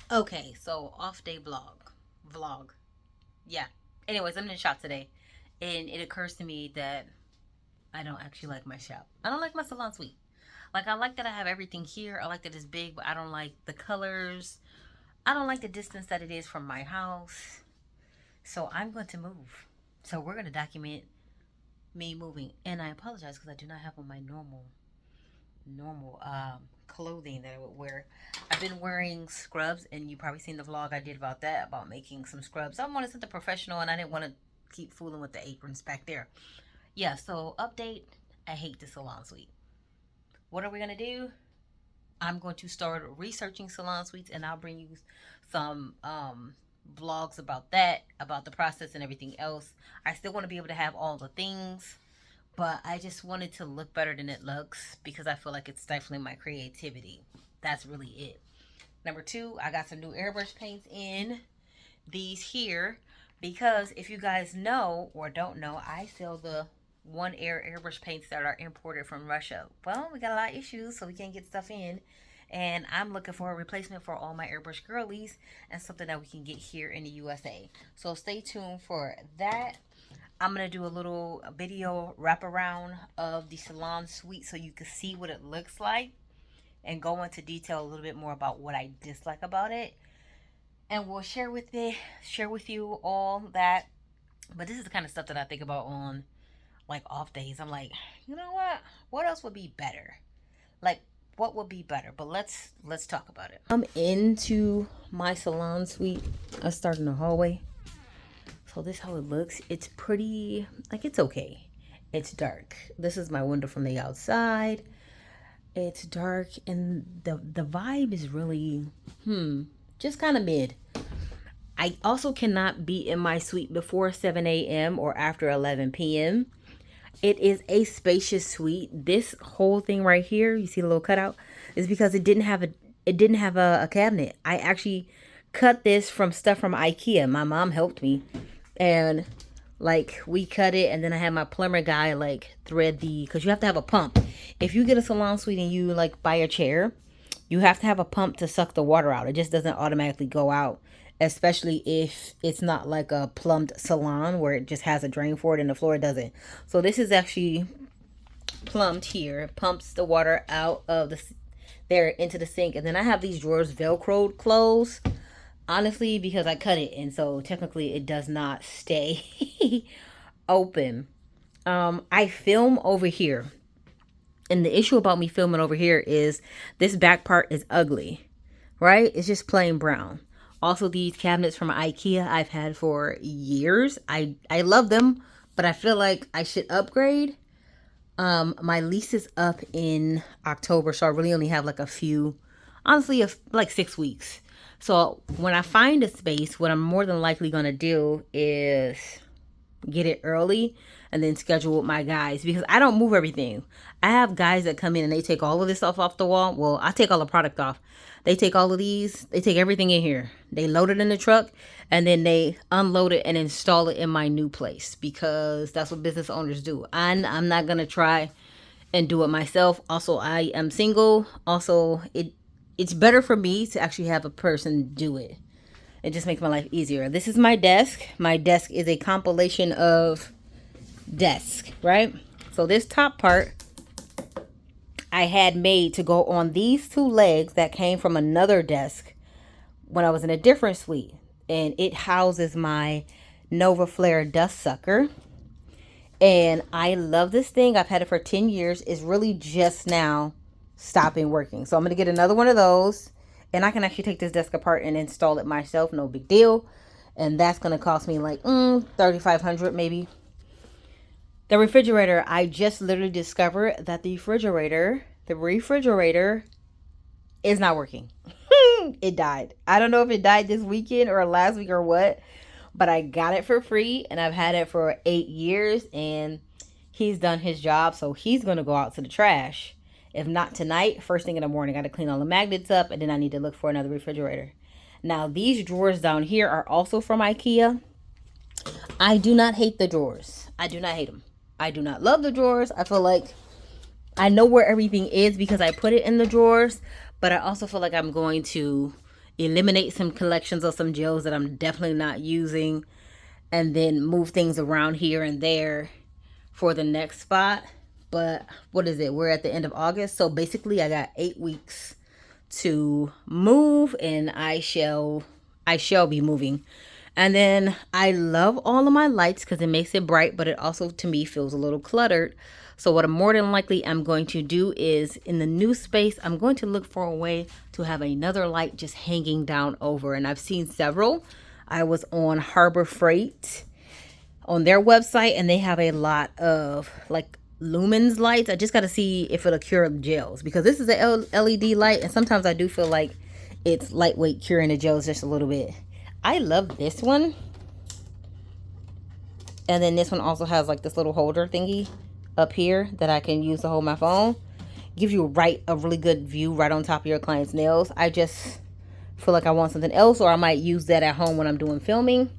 Okay, so off day vlog. Yeah. Anyways, I'm in the shop today, and it occurs to me that I don't actually like my shop. I don't like my salon suite. Like I like that I have everything here. I like that it's big, but I don't like the colors. I don't like the distance that it is from my house. So I'm going to move. So we're going to document me moving, and I apologize because I do not have on my normal clothing that I would wear. I've been wearing scrubs, and you probably seen the vlog I did about that, about making some scrubs. I wanted something professional, and I didn't want to keep fooling with the aprons back there. Yeah, so update. I hate the salon suite. What are we gonna do? I'm going to start researching salon suites, and I'll bring you some vlogs about that, about the process and everything else. I still want to be able to have all the things, but I just wanted to look better than it looks because I feel like it's stifling my creativity. That's really it. Number two, I got some new airbrush paints in these here because if you guys know or don't know, I sell the one air airbrush paints that are imported from Russia. Well, we got a lot of issues, so we can't get stuff in. And I'm looking for a replacement for all my airbrush girlies and something that we can get here in the USA. So stay tuned for that. I'm gonna do a little video wraparound of the salon suite so you can see what it looks like and go into detail a little bit more about what I dislike about it. And we'll share with you all that. But this is the kind of stuff that I think about on like off days. I'm like, you know what? What else would be better? Like what would be better? But let's talk about it. I'm into my salon suite. I start in the hallway. So this is how it looks. It's pretty, like it's okay. It's dark. This is my window from the outside. It's dark and the vibe is really just kind of mid. I also cannot be in my suite before 7 a.m. or after 11 p.m. It is a spacious suite. This whole thing right here, you see the little cutout, is because it didn't have a cabinet. I actually cut this from stuff from IKEA. My mom helped me, and like we cut it, and then I had my plumber guy like thread because you have to have a pump. If you get a salon suite and you like buy a chair, you have to have a pump to suck the water out. It just doesn't automatically go out, especially if it's not like a plumbed salon where it just has a drain for it and the floor doesn't. So this is actually plumbed here. It pumps the water out of the there into the sink, and then I have these drawers velcroed closed. Honestly, because I cut it, and so technically it does not stay open. I film over here. And the issue about me filming over here is this back part is ugly, right? It's just plain brown. Also, these cabinets from IKEA I've had for years. I love them, but I feel like I should upgrade. My lease is up in October, so I really only have like a few, honestly, like 6 weeks. So when I find a space, what I'm more than likely gonna do is get it early and then schedule with my guys because I don't move everything. I have guys that come in and they take all of this stuff off the wall. Well, I take all the product off. They take all of these, they take everything in here. They load it in the truck and then they unload it and install it in my new place because that's what business owners do. I'm not going to try and do it myself. Also, I am single. Also, it's better for me to actually have a person do it. It just makes my life easier. This is my desk. My desk is a compilation of desk, right? So this top part I had made to go on these two legs that came from another desk when I was in a different suite. And it houses my Nova Flare dust sucker. And I love this thing. I've had it for 10 years. It's really just now stopping working. So I'm going to get another one of those. And I can actually take this desk apart and install it myself. No big deal. And that's going to cost me like $3,500 maybe. The refrigerator, I just literally discovered that the refrigerator is not working. It died. I don't know if it died this weekend or last week or what, but I got it for free and I've had it for 8 years and he's done his job. So he's going to go out to the trash. If not tonight, first thing in the morning, I got to clean all the magnets up and then I need to look for another refrigerator. Now these drawers down here are also from IKEA. I do not hate the drawers. I do not hate them. I do not love the drawers. I feel like I know where everything is because I put it in the drawers, but I also feel like I'm going to eliminate some collections of some gels that I'm definitely not using, and then move things around here and there for the next spot. But what is it? We're at the end of August. So basically I got 8 weeks to move, and I shall be moving. And then I love all of my lights because it makes it bright, but it also to me feels a little cluttered. So what I'm more than likely I'm going to do is in the new space, I'm going to look for a way to have another light just hanging down over. And I've seen several. I was on Harbor Freight on their website, and they have a lot of like lumens lights. I just got to see if it'll cure gels, because this is a LED light, and sometimes I do feel like it's lightweight curing the gels just a little bit. I love this one. And then this one also has like this little holder thingy up here that I can use to hold my phone. Gives you a really good view right on top of your client's nails. I just feel like I want something else, or I might use that at home when I'm doing filming.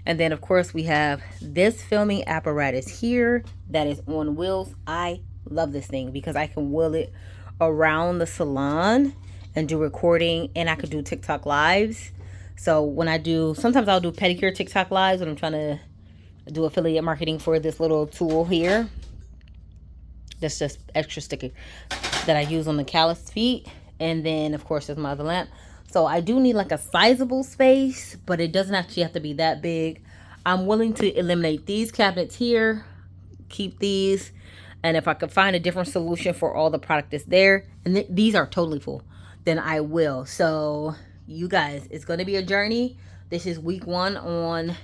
And then of course we have this filming apparatus here that is on wheels. I love this thing because I can wheel it around the salon and do recording, and I could do TikTok lives. So when I do, sometimes I'll do pedicure TikTok lives when I'm trying to do affiliate marketing for this little tool here. That's just extra sticker that I use on the calloused feet. And then of course there's my other lamp. So I do need like a sizable space, but it doesn't actually have to be that big. I'm willing to eliminate these cabinets here, keep these, and if I could find a different solution for all the product that's there, and these are totally full, then I will. So you guys, it's going to be a journey. This is week 1 on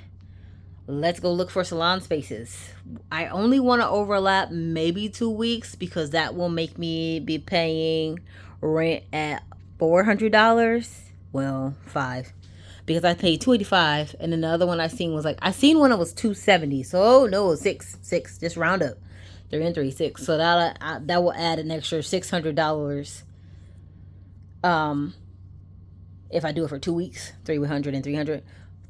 let's go look for salon spaces. I only want to overlap maybe 2 weeks, because that will make me be paying rent at $400. Well, 5, because I paid $285, and then the other one I seen was like, I seen one that was $270. So no, six, just round up, 3 and 3, 6. So that will add an extra $600. If I do it for 2 weeks, 300 and 300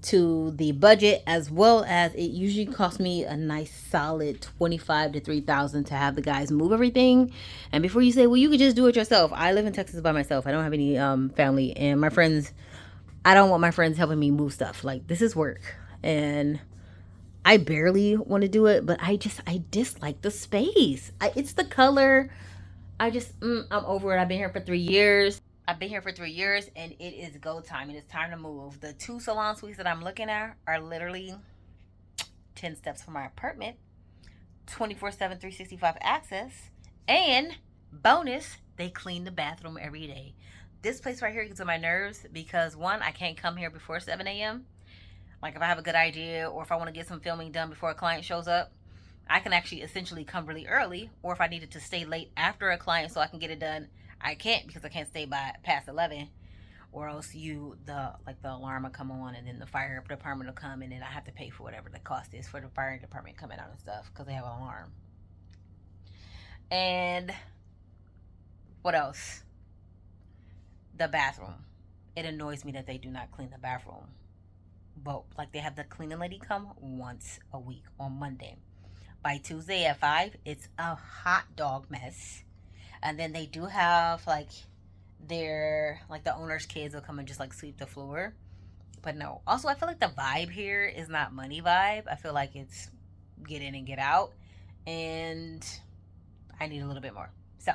to the budget, as well as it usually costs me a nice solid $25,000 to $3,000 to have the guys move everything. And before you say, well, you could just do it yourself, I live in Texas by myself. I don't have any family, and my friends, I don't want my friends helping me move stuff. Like, this is work, and I barely want to do it, but I dislike the space. It's the color. I'm over it. I've been here for 3 years. and it is go time. It is time to move. The 2 salon suites that I'm looking at are literally 10 steps from my apartment, 24/7, 365 access, and bonus, they clean the bathroom every day. This place right here gets on my nerves because, one, I can't come here before 7 a.m. Like, if I have a good idea, or if I want to get some filming done before a client shows up, I can actually essentially come really early. Or if I needed to stay late after a client so I can get it done, I can't, because I can't stay past 11, or else the alarm will come on, and then the fire department will come, and then I have to pay for whatever the cost is for the fire department coming out and stuff, because they have an alarm. And what else? The bathroom. It annoys me that they do not clean the bathroom. But like, they have the cleaning lady come once a week on Monday. By Tuesday at 5, it's a hot dog mess. And then they do have like the owner's kids will come and just like sweep the floor. But no. Also, I feel like the vibe here is not money vibe. I feel like it's get in and get out. And I need a little bit more. So,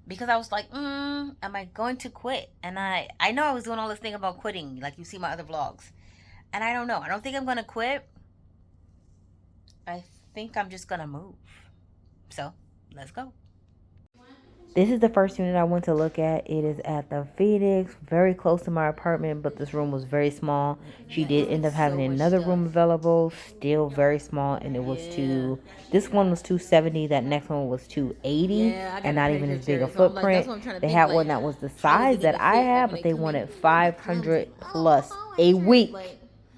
because I was like, am I going to quit? And I know I was doing all this thing about quitting, like you see my other vlogs. And I don't know. I don't think I'm going to quit. I think I'm just going to move. So, let's go. This is the first unit I went to look at. It is at the Phoenix, very close to my apartment, but this room was very small. She did end up having another room available, still very small, and it was this one was $270, that next one was $280, and not even as big a footprint. They had one that was the size that I had, but they wanted $500 plus a week.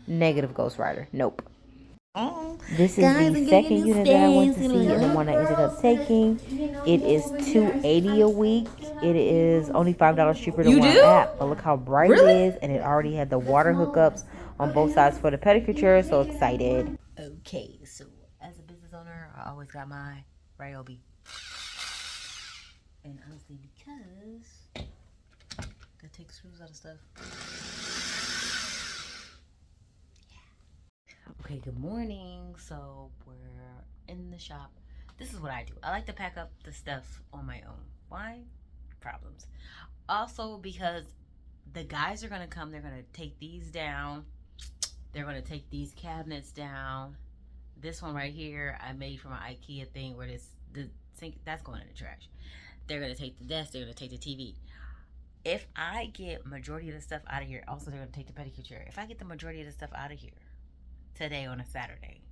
Negative Ghost Rider. Nope. This is the second unit that I went to see, and the one I ended up taking. It is $280 a week. It is only $5 cheaper than where I'm at, but look how bright it is, and it already had the water hookups on both sides for the pedicure. So excited. Okay, so as a business owner, I always got my Ryobi, and honestly, because take screws out of stuff. Okay, good morning. So we're in the shop. This is what I do. I like to pack up the stuff on my own. Why? Problems. Also because the guys are gonna come, they're gonna take these down. They're gonna take these cabinets down. This one right here, I made from an IKEA thing where the sink, that's going in the trash. They're gonna take the desk, they're gonna take the TV. If I get majority of the stuff out of here, also they're gonna take the pedicure chair. If I get the majority of the stuff out of here today on a Saturday,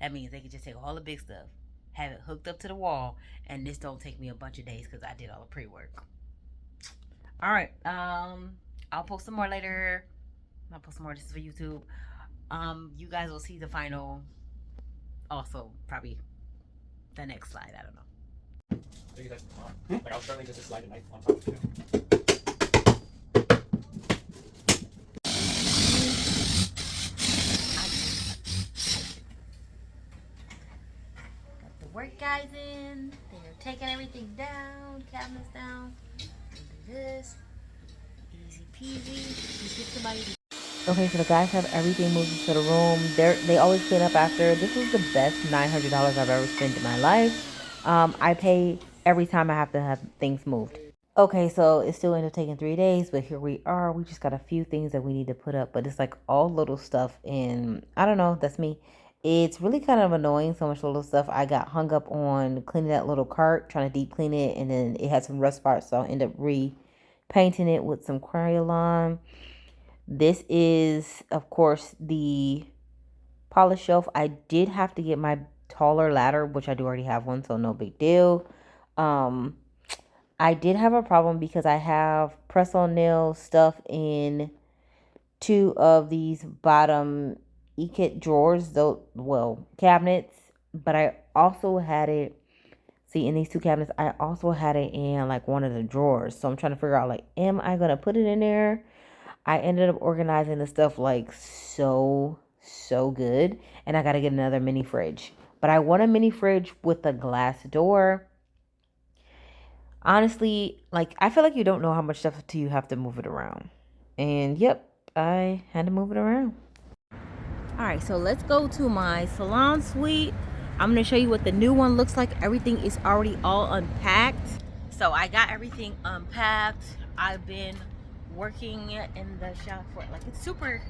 that means they can just take all the big stuff, have it hooked up to the wall, and this don't take me a bunch of days because I did all the pre-work. All right, I'll post some more later. I'll post some more. This is for YouTube. You guys will see the final. Also, probably the next slide. I don't know. Like I'll certainly just slide a knife on top of it. Got the work guys in. They're taking everything down, cabinets down. Do this. Easy peasy. You get somebody to. Okay, so the guys have everything moved into the room. They always clean up after. This was the best $900 I've ever spent in my life. I pay every time I have to have things moved. Okay, so it still ended up taking 3 days, but here we are. We just got a few things that we need to put up, but it's like all little stuff, and I don't know, that's me. It's really kind of annoying, so much little stuff. I got hung up on cleaning that little cart, trying to deep clean it, and then it had some rust spots, so I ended up repainting it with some Crayola. This is, of course, the polish shelf. I did have to get my taller ladder, which I do already have one, so no big deal. I did have a problem because I have press-on nail stuff in 2 of these bottom e-kit drawers, though, well, cabinets, but I also had it, see, in these 2 cabinets, I also had it in like one of the drawers. So I'm trying to figure out, like, am I gonna put it in there? I ended up organizing the stuff like so good, and I gotta get another mini fridge. But I want a mini fridge with a glass door. Honestly, like, I feel like you don't know how much stuff until you have to move it around. And yep, I had to move it around. All right, so let's go to my salon suite. I'm gonna show you what the new one looks like. Everything is already all unpacked. So I got everything unpacked. I've been working in the shop for, like, it's super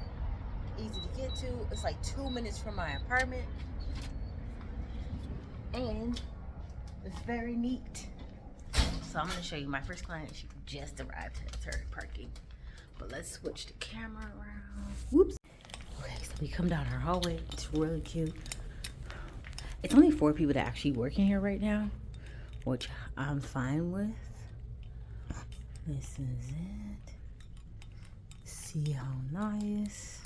easy to get to. It's like 2 minutes from my apartment, and it's very neat. So I'm gonna show you my first client. She just arrived at her parking, but let's switch the camera around. Whoops. Okay, so we come down her hallway. It's really cute. It's only 4 people that actually work in here right now, which I'm fine with. This is it. See how nice.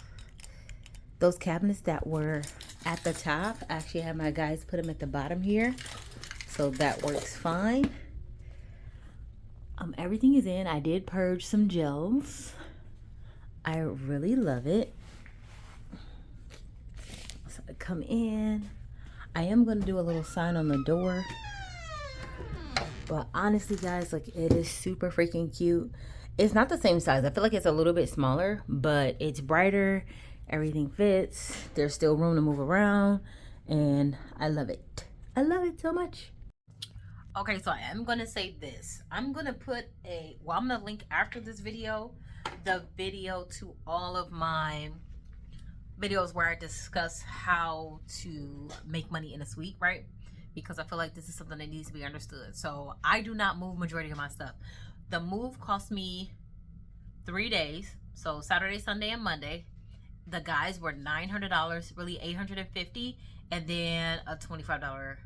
Those cabinets that were at the top, I actually had my guys put them at the bottom here, so that works fine. Everything is in. I did purge some gels. I really love it. So I come in. I am going to do a little sign on the door, but honestly, guys, like, it is super freaking cute. It's not the same size. I feel like it's a little bit smaller, but it's brighter. Everything fits. There's still room to move around, and I love it. I love it so much. Okay, so I am going to say this. I'm going to put I'm going to link after this video, the video to all of my videos where I discuss how to make money in a suite, right? Because I feel like this is something that needs to be understood. So I do not move majority of my stuff. The move cost me 3 days. So Saturday, Sunday, and Monday. The guys were $900, really $850, and then a $25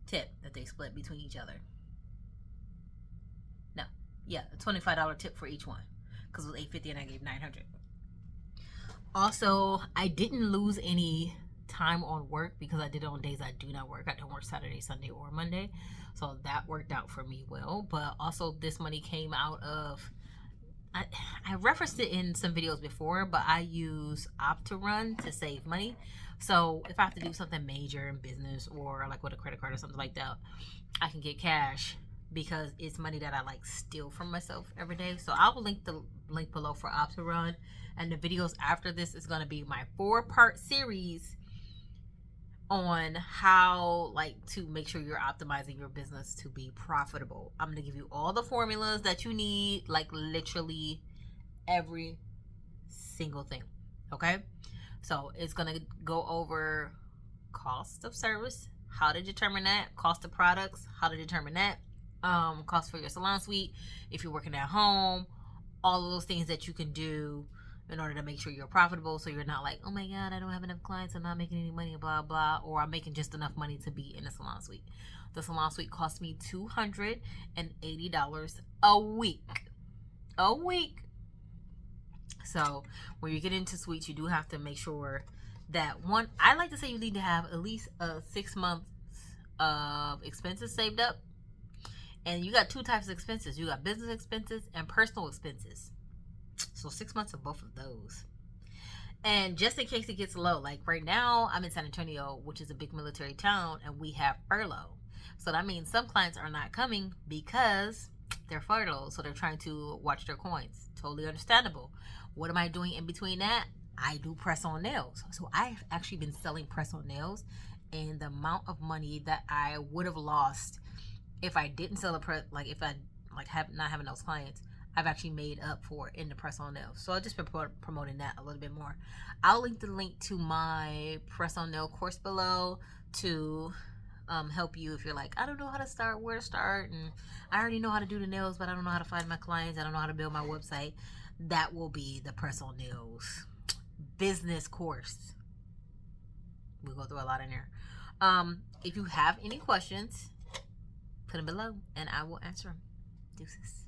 tip that they split between each other. No, yeah, a $25 tip for each one, because it was $850 and I gave $900. Also, I didn't lose any time on work because I did it on days I do not work. I don't work Saturday, Sunday, or Monday, so that worked out for me well. But also, this money came out of, I referenced it in some videos before, but I use Run to save money. So if I have to do something major in business, or like with a credit card or something like that, I can get cash because it's money that I like steal from myself every day. So I will link the link below for Option, and the videos after this is going to be my 4-part series on how like to make sure you're optimizing your business to be profitable. I'm going to give you all the formulas that you need, like literally every single thing. Okay, so it's going to go over cost of service, how to determine that, cost of products, how to determine that, cost for your salon suite if you're working at home, all of those things that you can do in order to make sure you're profitable, so you're not like, oh my god, I don't have enough clients, I'm not making any money, blah blah, or I'm making just enough money to be in a salon suite. The salon suite cost me $280 a week. So when you get into suites, you do have to make sure that, one, I like to say you need to have at least 6 months of expenses saved up. And you got 2 types of expenses. You got business expenses and personal expenses. So 6 months of both of those. And just in case it gets low, like right now I'm in San Antonio, which is a big military town, and we have furlough. So that means some clients are not coming because they're furloughed. So they're trying to watch their coins. Totally understandable. What am I doing in between that? I do press-on nails. So I've actually been selling press-on nails, and the amount of money that I would have lost if I didn't sell if I have not having those clients, I've actually made up for in the press-on nails. So I've just been promoting that a little bit more. I'll link the link to my press-on nail course below to help you if you're like, I don't know how to start, where to start, and I already know how to do the nails, but I don't know how to find my clients, I don't know how to build my website. That will be the press-on nails business course. We'll go through a lot in there. If you have any questions, put them below and I will answer them. Deuces.